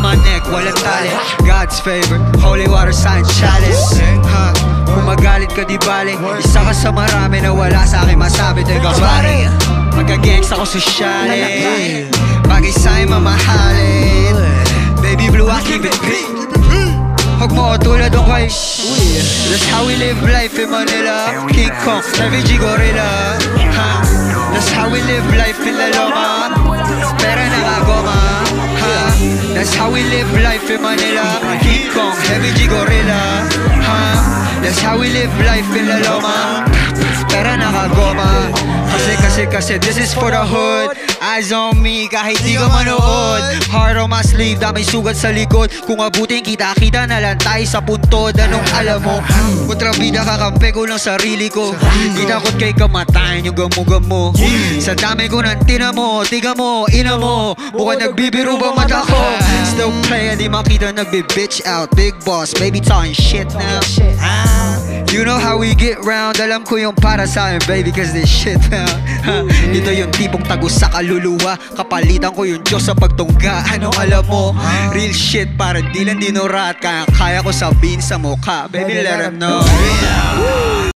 my neck, walang tali. God's favor, holy water sign chalice. Kung magalit ka di bale, isa ka sa marami na wala sa akin masabi. Teka pare, magka-gangs ako sosyale, bagay sa'yo mamahalin. Baby blue, I keep it big. Huwag mo tulad ng kay That's how we live life in Manila. King Kong, Savage Gorilla. That's how we live life in La Loma. Pera nakagoma. That's how we live life in Manila. King Kong, Heavy G Gorilla. That's how we live life in La Loma. Pera nakagoma. Kasi this is for the hood. Eyes on me kahit di ka manood. Heart on my sleeve, damay sugat sa likod. Kung abutin kita-kita na lang tayo sa puntod. Anong alam mo? Kontrabida kakampi ko ng sarili ko. Di takot kay kamatayan yung gamo-gamo. Sa dami ko ng tinamo, tiga mo, ina mo. Mukhang nagbibiro ba mata ko? Still playing, di makita nagbi-bitch out. Big boss, baby talking shit now. You know how we get round. Alam ko yung para sa akin, baby, cause this shit now. Dito yung tipong tagus sa kaluluwa. Kapalitan ko yung Diyos sa pagtungga. Anong alam mo? Real shit, para di lang dinurat. Kaya ko sabihin sa mukha. Baby, let 'em know.